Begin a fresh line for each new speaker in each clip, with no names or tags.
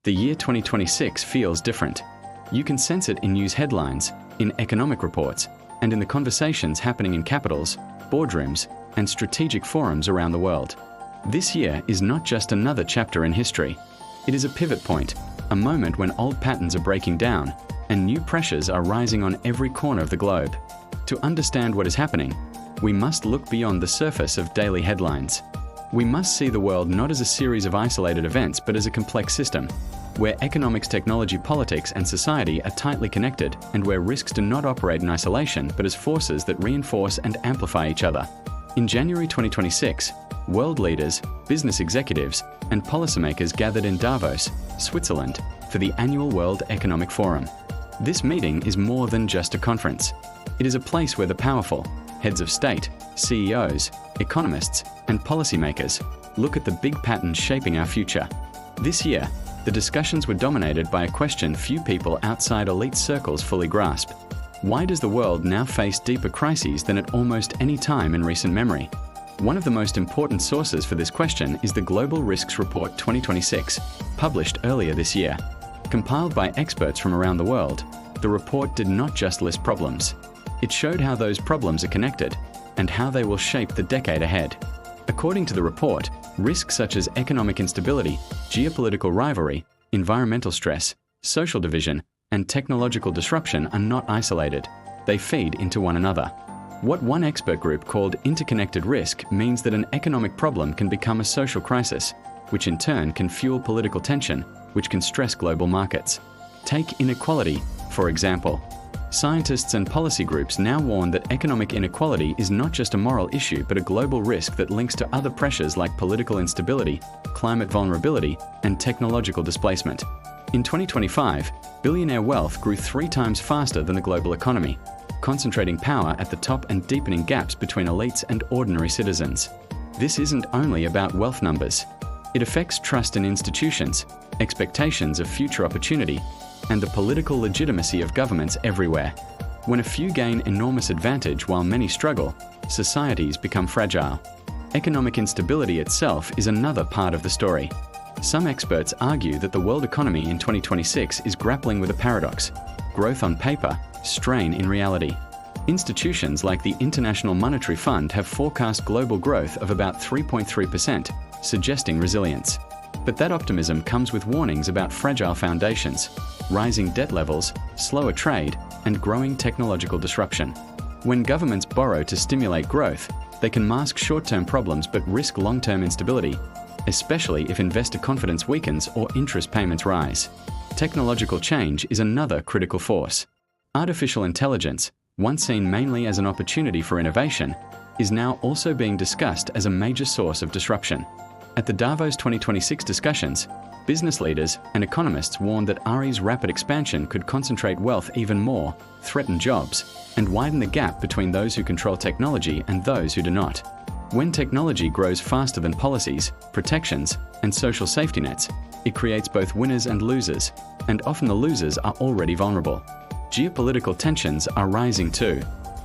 the year 2026 feels different. You can sense it in news headlines, in economic reports, and in the conversations happening in capitals, boardrooms, and strategic forums around the world. This year is not just another chapter in history. It is a pivot point, a moment when old patterns are breaking down and new pressures are rising on every corner of the globe. To understand what is happening, we must look beyond the surface of daily headlines. We must see the world not as a series of isolated events, but as a complex system, where economics, technology, politics, and society are tightly connected, and where risks do not operate in isolation, but as forces that reinforce and amplify each other. In January 2026, world leaders, business executives, and policymakers gathered in Davos, Switzerland, for the annual World Economic Forum. This meeting is more than just a conference. It is a place where the powerful, heads of state, CEOs, economists, and policymakers look at the big patterns shaping our future. This year, the discussions were dominated by a question few people outside elite circles fully grasp. Why does the world now face deeper crises than at almost any time in recent memory? One of the most important sources for this question is the Global Risks Report 2026, published earlier this year. Compiled by experts from around the world, the report did not just list problems. It showed how those problems are connected and how they will shape the decade ahead. According to the report, risks such as economic instability, geopolitical rivalry, environmental stress, social division, and technological disruption are not isolated. They feed into one another. What one expert group called interconnected risk means that an economic problem can become a social crisis, which in turn can fuel political tension, which can stress global markets. Take inequality, for example. Scientists and policy groups now warn that economic inequality is not just a moral issue but a global risk that links to other pressures like political instability, climate vulnerability, and technological displacement. In 2025, billionaire wealth grew 3 times faster than the global economy, concentrating power at the top and deepening gaps between elites and ordinary citizens. This isn't only about wealth numbers. It affects trust in institutions, expectations of future opportunity, and the political legitimacy of governments everywhere. When a few gain enormous advantage while many struggle, societies become fragile. Economic instability itself is another part of the story. Some experts argue that the world economy in 2026 is grappling with a paradox: growth on paper, strain in reality. Institutions like the International Monetary Fund have forecast global growth of about 3.3%, suggesting resilience. But that optimism comes with warnings about fragile foundations, rising debt levels, slower trade, and growing technological disruption. When governments borrow to stimulate growth, they can mask short-term problems but risk long-term instability, especially if investor confidence weakens or interest payments rise. Technological change is another critical force. Artificial intelligence, once seen mainly as an opportunity for innovation, is now also being discussed as a major source of disruption. At the Davos 2026 discussions, business leaders and economists warned that AI's rapid expansion could concentrate wealth even more, threaten jobs, and widen the gap between those who control technology and those who do not. When technology grows faster than policies, protections, and social safety nets, it creates both winners and losers, and often the losers are already vulnerable. Geopolitical tensions are rising too.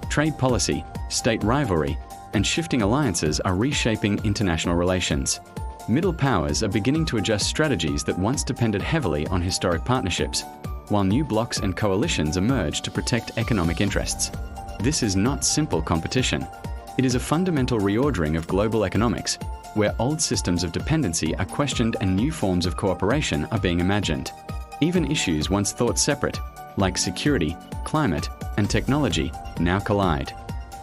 Trade policy, state rivalry, and shifting alliances are reshaping international relations. Middle powers are beginning to adjust strategies that once depended heavily on historic partnerships, while new blocs and coalitions emerge to protect economic interests. This is not simple competition. It is a fundamental reordering of global economics, where old systems of dependency are questioned and new forms of cooperation are being imagined. Even issues once thought separate, like security, climate, and technology, now collide.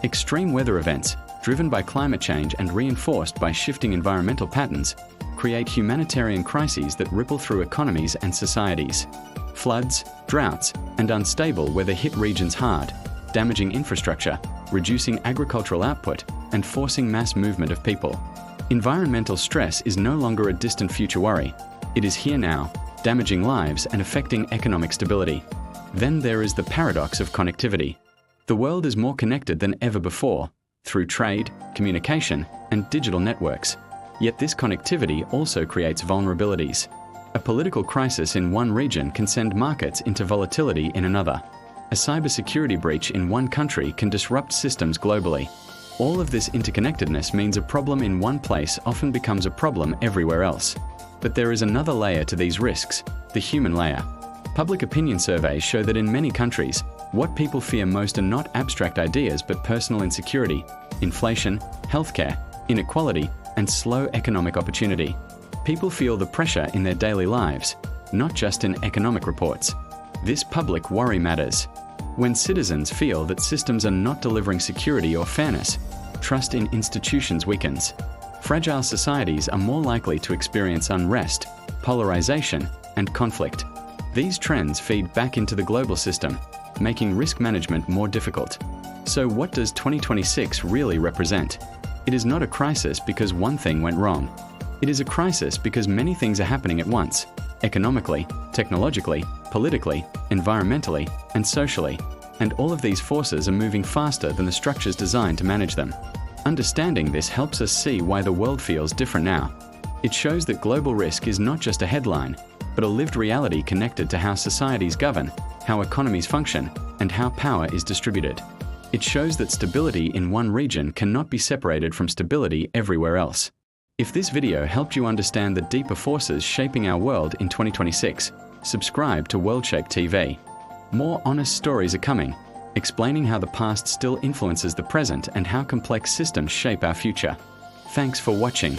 Extreme weather events, driven by climate change and reinforced by shifting environmental patterns, create humanitarian crises that ripple through economies and societies. Floods, droughts, and unstable weather hit regions hard, damaging infrastructure, reducing agricultural output, and forcing mass movement of people. Environmental stress is no longer a distant future worry. It is here now, damaging lives and affecting economic stability. Then there is the paradox of connectivity. The world is more connected than ever before, through trade, communication, and digital networks. Yet this connectivity also creates vulnerabilities. A political crisis in one region can send markets into volatility in another. A cybersecurity breach in one country can disrupt systems globally. All of this interconnectedness means a problem in one place often becomes a problem everywhere else. But there is another layer to these risks: The human layer. Public opinion surveys show that in many countries, what people fear most are not abstract ideas but personal insecurity, inflation, healthcare, inequality, and slow economic opportunity. People feel the pressure in their daily lives, not just in economic reports. This public worry matters. When citizens feel that systems are not delivering security or fairness, trust in institutions weakens. Fragile societies are more likely to experience unrest, polarization, and conflict. These trends feed back into the global system, making risk management more difficult. So what does 2026 really represent? It is not a crisis because one thing went wrong. It is a crisis because many things are happening at once, economically, technologically, politically, environmentally, and socially, and all of these forces are moving faster than the structures designed to manage them. Understanding this helps us see why the world feels different now. It shows that global risk is not just a headline, but a lived reality connected to how societies govern, how economies function, and how power is distributed. It shows that stability in one region cannot be separated from stability everywhere else. If this video helped you understand the deeper forces shaping our world in 2026, subscribe to WorldShaped TV. More honest stories are coming, explaining how the past still influences the present and how complex systems shape our future. Thanks for watching.